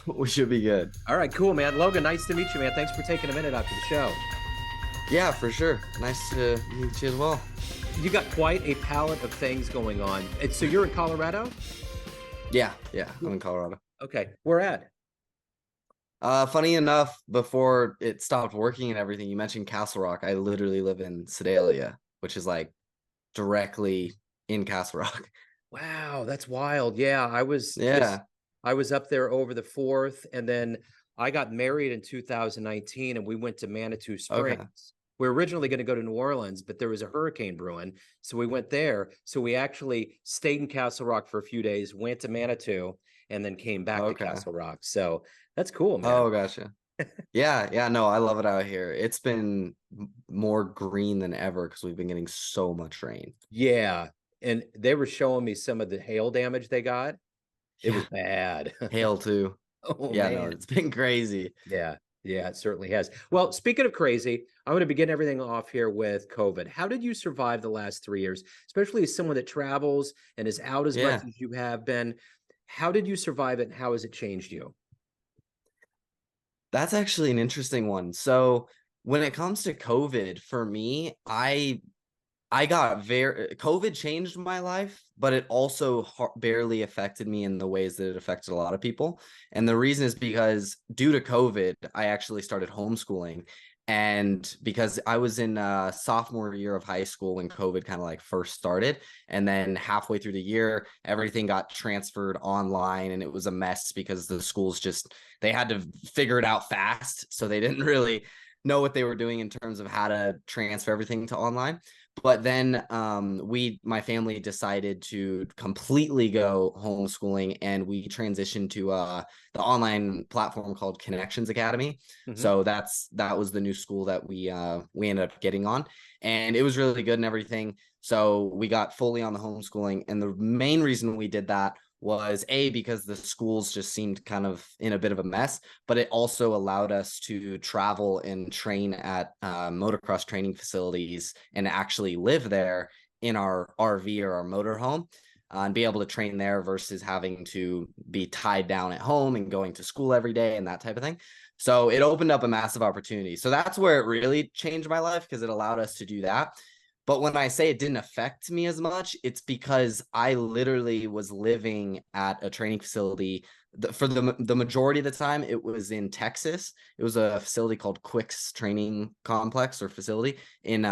We should be good. All right, cool, man. Logan, nice to meet you, man. Thanks for taking a minute out to the show. Yeah, for sure. Nice to meet you as well. You got quite a palette of things going on. And so you're in Colorado? Yeah, I'm in Colorado. Okay, where at? Funny enough, before it stopped working and everything, you mentioned Castle Rock. I literally live in Sedalia, which is like directly in Castle Rock. Wow, that's wild. Yeah, Yeah. I was up there over the 4th, and then I got married in 2019 and we went to Manitou Okay. Springs. We were originally going to go to New Orleans, but there was a hurricane brewing, so we went there. So we actually stayed in Castle Rock for a few days, went to Manitou, and then came back to Okay. Castle Rock. So that's cool, man. Oh, gotcha. Yeah, no, I love it out here. It's been more green than ever because we've been getting so much rain. Yeah, and they were showing me some of the hail damage they got. It was Yeah, bad. hail too. Oh Yeah, no, man. it's been crazy. Yeah, yeah, it certainly has. Well, speaking of crazy, I'm going to begin everything off here with COVID. How did you survive the last 3 years, especially as someone that travels and is out as much Yeah. as you have been? How did you survive it and how has it changed you? That's actually an interesting one. So when it comes to COVID, for me, I got very COVID changed my life, but it also barely affected me in the ways that it affected a lot of people. And the reason is because due to COVID, I actually started homeschooling. And because I was in sophomore year of high school when COVID kind of like first started. And then halfway through the year, everything got transferred online and it was a mess because the schools just, they had to figure it out fast. So they didn't really know what they were doing in terms of how to transfer everything to online. But then my family decided to completely go homeschooling and we transitioned to the online platform called Connections Academy. Mhm. So that was the new school that we ended up getting on, and it was really good and everything. So we got fully on the homeschooling, and the main reason we did that was because the schools just seemed kind of in a bit of a mess, but it also allowed us to travel and train at motocross training facilities and actually live there in our RV or our motorhome, and be able to train there versus having to be tied down at home and going to school every day and that type of thing. So it opened up a massive opportunity. So that's where it really changed my life because it allowed us to do that. But when I say it didn't affect me as much, it's because I literally was living at a training facility for the majority of the time. It was in Texas. It was a facility called Quick's Training Complex or facility in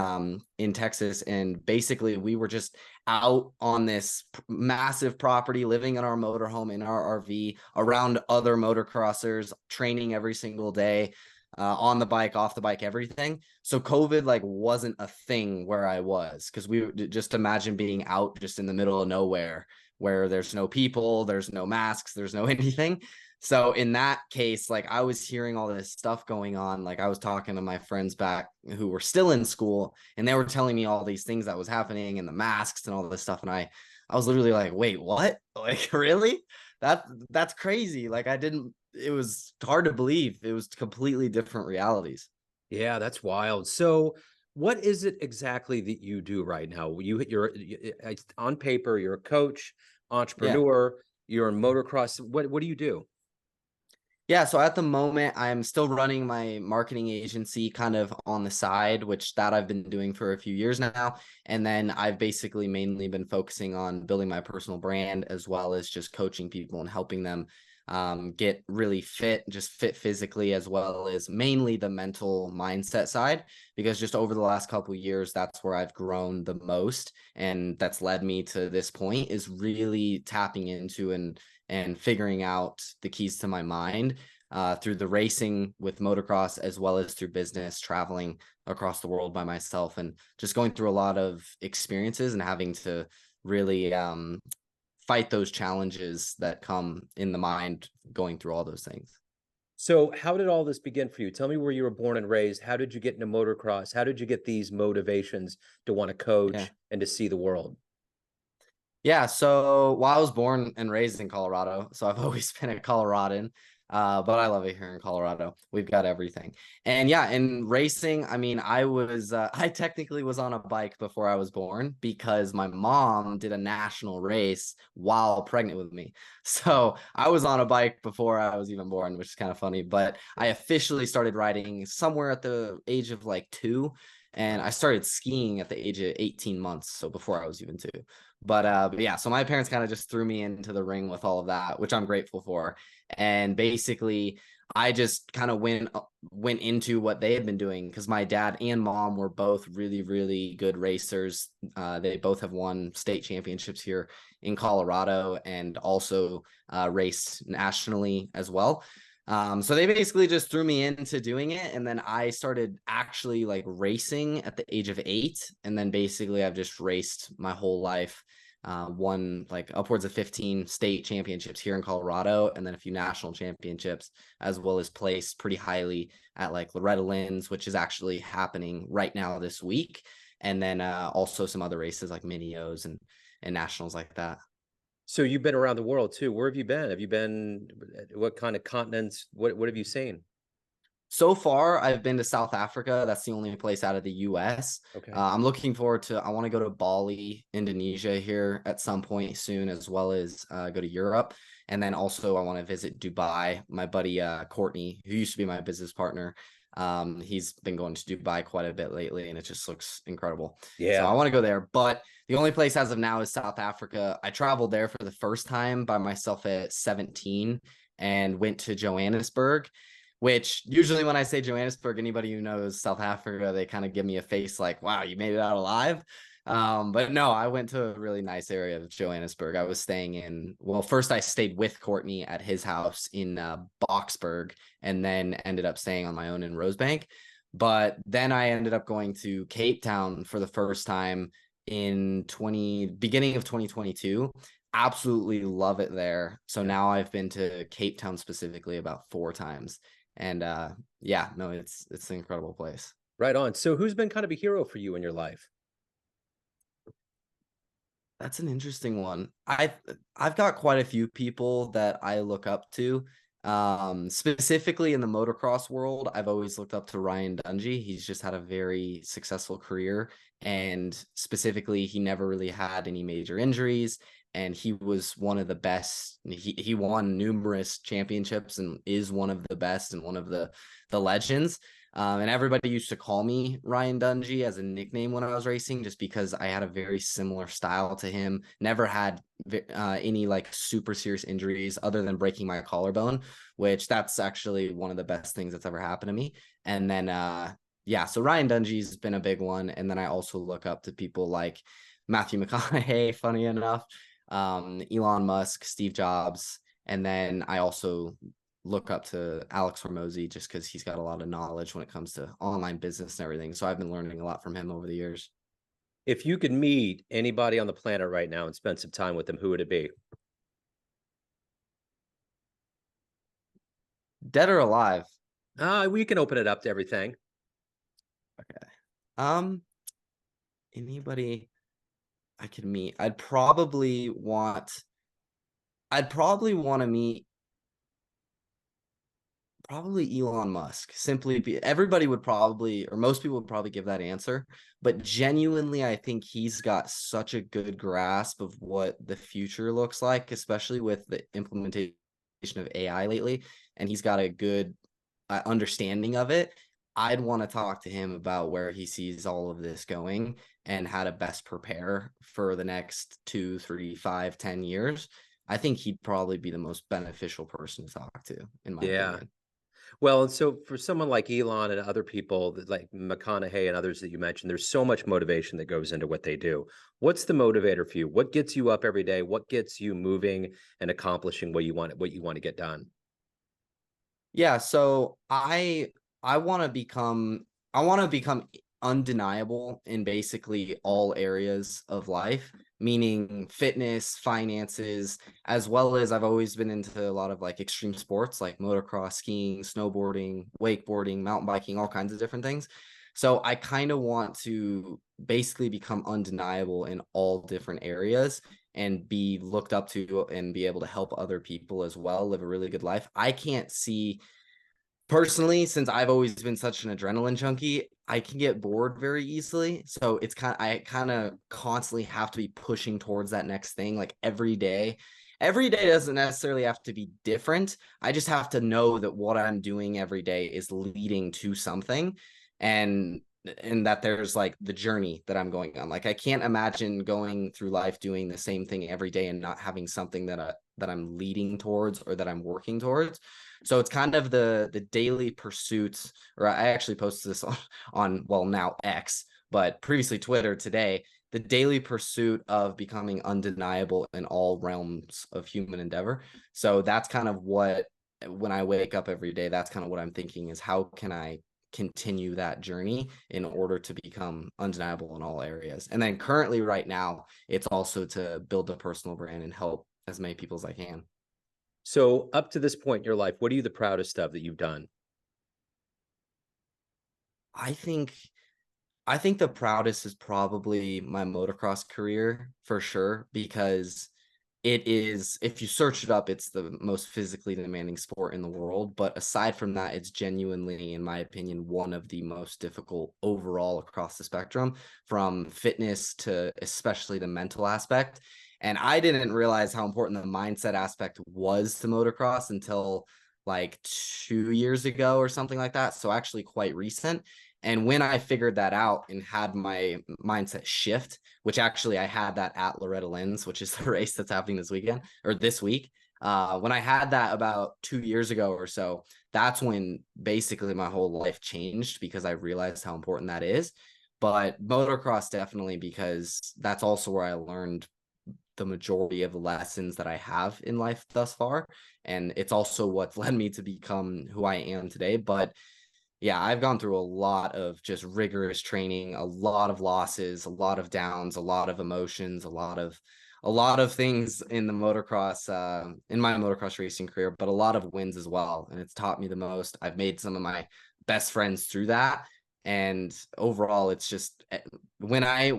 Texas, and basically we were just out on this massive property, living in our motorhome in our RV around other motocrossers, training every single day, on the bike, off the bike, everything. So COVID like wasn't a thing where I was, because we just imagine being out just in the middle of nowhere where there's no people, there's no masks, there's no anything. So in that case, like I was hearing all this stuff going on. Like I was talking to my friends back who were still in school, and they were telling me all these things that was happening and the masks and all this stuff. And I was literally like, wait, what? Like, really? That's crazy. Like I didn't, it was hard to believe. It was completely different realities. Yeah, that's wild. So, what is it exactly that you do right now? On paper, you're a coach, Yeah. entrepreneur, you're in motocross. What do you do? Yeah, so at the moment, I'm still running my marketing agency kind of on the side, which that I've been doing for a few years now. And then I've basically mainly been focusing on building my personal brand as well as just coaching people and helping them get really fit, just fit physically, as well as mainly the mental mindset side, because just over the last couple of years, that's where I've grown the most. And that's led me to this point, is really tapping into and figuring out the keys to my mind, through the racing with motocross, as well as through business, traveling across the world by myself, and just going through a lot of experiences and having to really fight those challenges that come in the mind going through all those things. So, how did all this begin for you? Tell me where you were born and raised. How did you get into motocross? How did you get these motivations to want to Yeah. coach and to see the world? Yeah, so I was born and raised in Colorado, so I've always been a Coloradan. But I love it here in Colorado. We've got everything. And yeah, in racing, I mean, I technically was on a bike before I was born because my mom did a national race while pregnant with me. So I was on a bike before I was even born, which is kind of funny. But I officially started riding somewhere at the age of like 2. And I started skiing at the age of 18 months. So before I was even 2. But yeah, so my parents kind of just threw me into the ring with all of that, which I'm grateful for. And basically, I just kind of went into what they had been doing because my dad and mom were both really, really good racers. They both have won state championships here in Colorado and also raced nationally as well. So they basically just threw me into doing it. And then I started actually like racing at the age of 8. And then basically I've just raced my whole life. Won like upwards of 15 state championships here in Colorado, and then a few national championships, as well as placed pretty highly at like Loretta Lynn's, which is actually happening right now this week. And then also some other races like Mini-O's and nationals like that. So you've been around the world too. Where have you been? Have you been, what kind of continents? What have you seen? So far, I've been to South Africa. That's the only place out of the US. Okay. I'm looking forward to, I want to go to Bali, Indonesia here at some point soon, as well as go to Europe. And then also I want to visit Dubai. My buddy Courtney, who used to be my business partner, he's been going to Dubai quite a bit lately, and it just looks incredible. So Yeah. I want to go there. But the only place as of now is South Africa. I traveled there for the first time by myself at 17 and went to Johannesburg, which usually when I say Johannesburg, anybody who knows South Africa, they kind of give me a face like, wow, you made it out alive. But no, I went to a really nice area of Johannesburg. I was staying in, well, first I stayed with Courtney at his house in Boxburg, and then ended up staying on my own in Rosebank. But then I ended up going to Cape Town for the first time in beginning of 2022. Absolutely love it there. So now I've been to Cape Town specifically about 4 times. And yeah, no, it's an incredible place. Right on. So who's been kind of a hero for you in your life? That's an interesting one. I've got quite a few people that I look up to. Specifically in the motocross world, I've always looked up to Ryan Dungey. He's just had a very successful career, and specifically, he never really had any major injuries, and he was one of the best. He won numerous championships and is one of the best and one of the legends. And everybody used to call me Ryan Dungey as a nickname when I was racing, just because I had a very similar style to him. Never had any like super serious injuries other than breaking my collarbone, which that's actually one of the best things that's ever happened to me. And then, yeah, so Ryan Dungey's been a big one. And then I also look up to people like Matthew McConaughey, funny enough, Elon Musk, Steve Jobs. And then I also look up to Alex Hormozy just because he's got a lot of knowledge when it comes to online business and everything. So I've been learning a lot from him over the years. If you could meet anybody on the planet right now and spend some time with them, who would it be? Dead or alive? We can open it up to everything. Okay. Anybody I could meet? I'd probably want to meet probably Elon Musk. Everybody would probably, or most people would probably give that answer, but genuinely, I think he's got such a good grasp of what the future looks like, especially with the implementation of AI lately, and he's got a good understanding of it. I'd want to talk to him about where he sees all of this going and how to best prepare for the next 2, 3, 5, 10 years. I think he'd probably be the most beneficial person to talk to, in my Yeah. opinion. Well, and so for someone like Elon and other people that like McConaughey and others that you mentioned, there's so much motivation that goes into what they do. What's the motivator for you? What gets you up every day? What gets you moving and accomplishing what you want to get done? Yeah, so I want to become undeniable in basically all areas of life, meaning fitness, finances, as well as I've always been into a lot of like extreme sports like motocross, skiing, snowboarding, wakeboarding, mountain biking, all kinds of different things. So I kind of want to basically become undeniable in all different areas and be looked up to and be able to help other people as well, live a really good life. I can't see personally, since I've always been such an adrenaline junkie, I can get bored very easily. So I kind of constantly have to be pushing towards that next thing, like every day. Every day doesn't necessarily have to be different. I just have to know that what I'm doing every day is leading to something, and that there's like the journey that I'm going on. Like I can't imagine going through life doing the same thing every day and not having something that I'm leading towards or that I'm working towards. So it's kind of the daily pursuits, or I actually posted this on well, now X, but previously Twitter today, the daily pursuit of becoming undeniable in all realms of human endeavor. So that's kind of what, when I wake up every day, that's kind of what I'm thinking is how can I continue that journey in order to become undeniable in all areas. And then currently right now, it's also to build a personal brand and help as many people as I can. So up to this point in your life, what are you the proudest of that you've done? I think I think the proudest is probably my motocross career for sure, because it is, if you search it up, it's the most physically demanding sport in the world. But aside from that, it's genuinely, in my opinion, one of the most difficult overall across the spectrum, from fitness to especially the mental aspect. And I didn't realize how important the mindset aspect was to motocross until like 2 years ago or something like that. So actually quite recent. And when I figured that out and had my mindset shift, which actually I had that at Loretta Lynn's, which is the race that's happening this weekend or this week. When I had that about 2 years ago or so, that's when basically my whole life changed, because I realized how important that is. But motocross definitely, because that's also where I learned the majority of the lessons that I have in life thus far. And it's also what's led me to become who I am today. But yeah, I've gone through a lot of just rigorous training, a lot of losses, a lot of downs, a lot of emotions, a lot of things in the motocross, in my motocross racing career, but a lot of wins as well. And it's taught me the most. I've made some of my best friends through that. And overall, it's just when I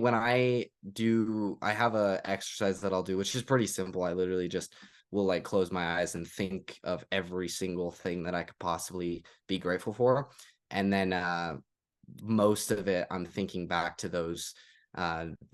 have a exercise that I'll do, which is pretty simple. I literally just will like close my eyes and think of every single thing that I could possibly be grateful for. And then most of it, I'm thinking back to those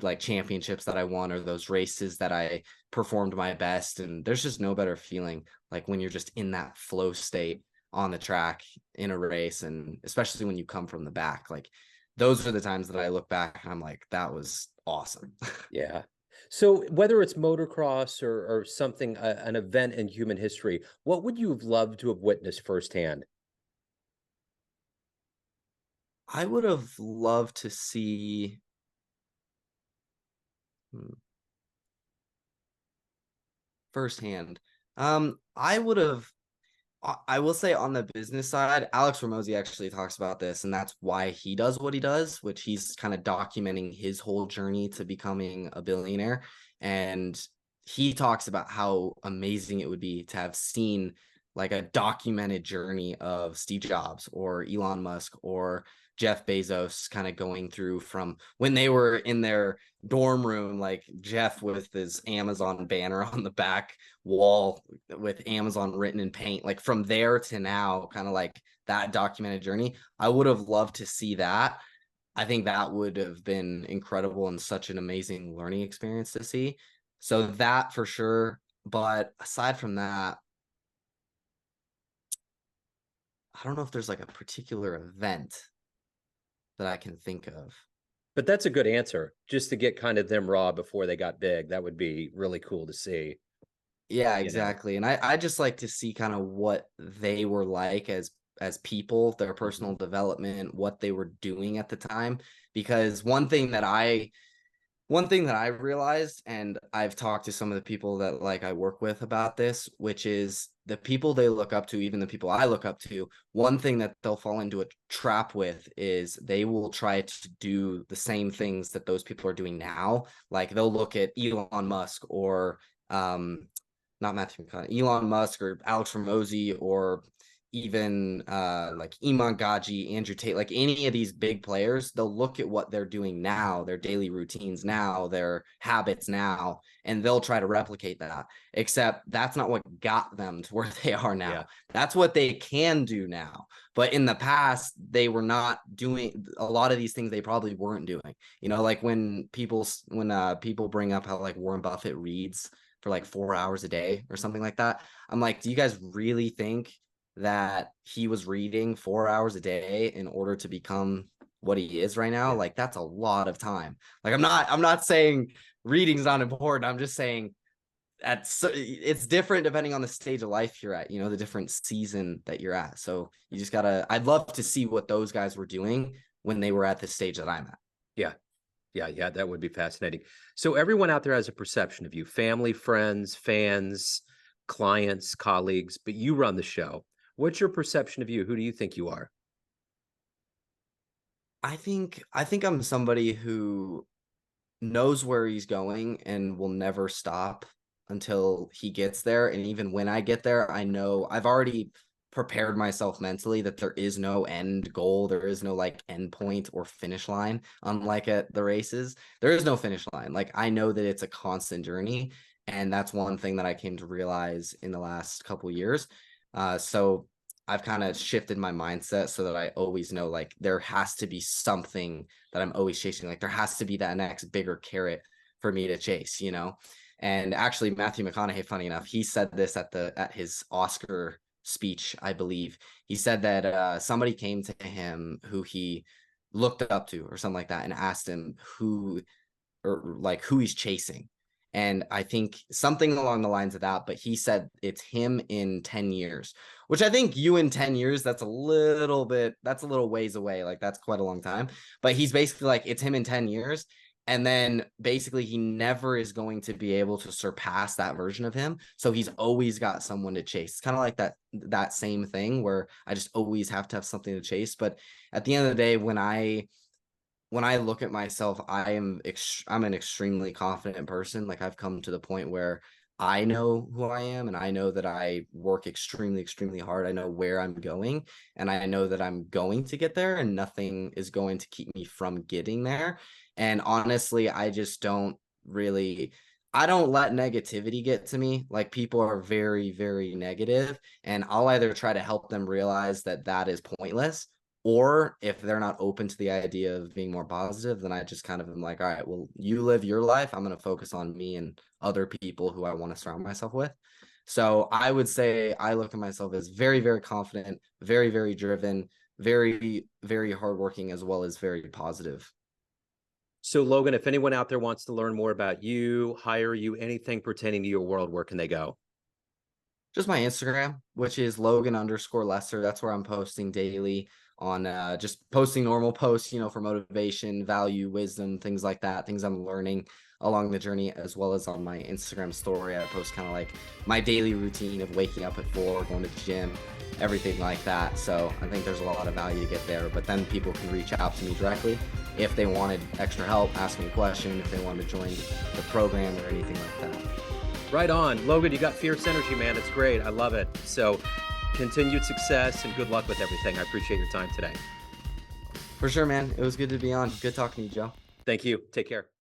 like championships that I won, or those races that I performed my best. And there's just no better feeling like when you're just in that flow state on the track in a race. And especially when you come from the back, like those are the times that I look back and I'm like, that was awesome. Yeah. So whether it's motocross or something, an event in human history, what would you have loved to have witnessed firsthand? I would have loved to see hmm, firsthand. I would have I will say on the business side, Alex Ramosi actually talks about this, and that's why he does what he does, which he's kind of documenting his whole journey to becoming a billionaire. And he talks about how amazing it would be to have seen like a documented journey of Steve Jobs or Elon Musk or Jeff Bezos, kind of going through from when they were in their dorm room, like Jeff with his Amazon banner on the back wall with Amazon written in paint, like from there to now, kind of like that documented journey. I would have loved to see that. I think that would have been incredible and such an amazing learning experience to see. So that for sure. But aside from that, I don't know if there's like a particular event that I can think of. But that's a good answer. Just to get kind of them raw before they got big. That would be really cool to see, Yeah, you know. exactly. And I just like to see kind of what they were like as people, their Mhm. personal development, what they were doing at the time. Because one thing that I realized, and I've talked to some of the people that like I work with about this, which is the people they look up to, even the people I look up to, one thing that they'll fall into a trap with is they will try to do the same things that those people are doing now. Like they'll look at Elon Musk or not Matthew McConaughey, Elon Musk or Alex Ramosi or even like Iman Gaji, Andrew Tate, like any of these big players, they'll look at what they're doing now, their daily routines now, their habits now, and they'll try to replicate that. Except that's not what got them to where they are now. Yeah. That's what they can do now. But in the past, they were not doing a lot of these things. They probably weren't doing. You know, like when people bring up how like Warren Buffett reads for like 4 hours a day or something like that. I'm like, do you guys really think that he was reading 4 hours a day in order to become what he is right now? Yeah. Like, that's a lot of time. Like, I'm not saying reading's not important. I'm just saying it's different depending on the stage of life you're at, you know, the different season that you're at. So you just gotta, I'd love to see what those guys were doing when they were at the stage that I'm at. Yeah. Yeah, that would be fascinating. So everyone out there has a perception of you, family, friends, fans, clients, colleagues, but you run the show. What's your perception of you? Who do you think you are? I think I'm somebody who knows where he's going and will never stop until he gets there. And even when I get there, I know I've already prepared myself mentally that there is no end goal. There is no like end point or finish line. Unlike at the races, there is no finish line. Like I know that it's a constant journey. And that's one thing that I came to realize in the last couple years. So I've kind of shifted my mindset so that I always know like there has to be something that I'm always chasing. Like there has to be that next bigger carrot for me to chase, you know? And actually Matthew McConaughey, funny enough, he said this at his Oscar speech, I believe. He said that somebody came to him who he looked up to or something like that and asked him who he's chasing. And I think something along the lines of that, but he said it's him in 10 years, which I think you in 10 years, that's a little ways away. Like that's quite a long time, but he's basically like, it's him in 10 years. And then basically he never is going to be able to surpass that version of him. So he's always got someone to chase. It's kind of like that same thing where I just always have to have something to chase. But at the end of the day, when I look at myself, I'm an extremely confident person. Like I've come to the point where I know who I am and I know that I work extremely, extremely hard. I know where I'm going and I know that I'm going to get there and nothing is going to keep me from getting there. And honestly, I just I don't let negativity get to me. Like people are very, very negative and I'll either try to help them realize that that is pointless, or if they're not open to the idea of being more positive, then I just kind of am like, all right, well, you live your life. I'm going to focus on me and other people who I want to surround myself with. So I would say I look at myself as very, very confident, very, very driven, very, very hardworking, as well as very positive. So Logan, if anyone out there wants to learn more about you, hire you, anything pertaining to your world, where can they go? Just my Instagram, which is Logan_Lessar. That's where I'm posting daily on just posting normal posts, you know, for motivation, value, wisdom, things like that, things I'm learning along the journey, as well as on my Instagram story. I post kind of like my daily routine of waking up at 4, going to the gym, everything like that. So I think there's a lot of value to get there, but then people can reach out to me directly if they wanted extra help, ask me a question, if they wanted to join the program or anything like that. Right on. Logan, you got fierce energy, man. It's great. I love it. So continued success and good luck with everything. I appreciate your time today. For sure, man. It was good to be on. Good talking to you, Joe. Thank you. Take care.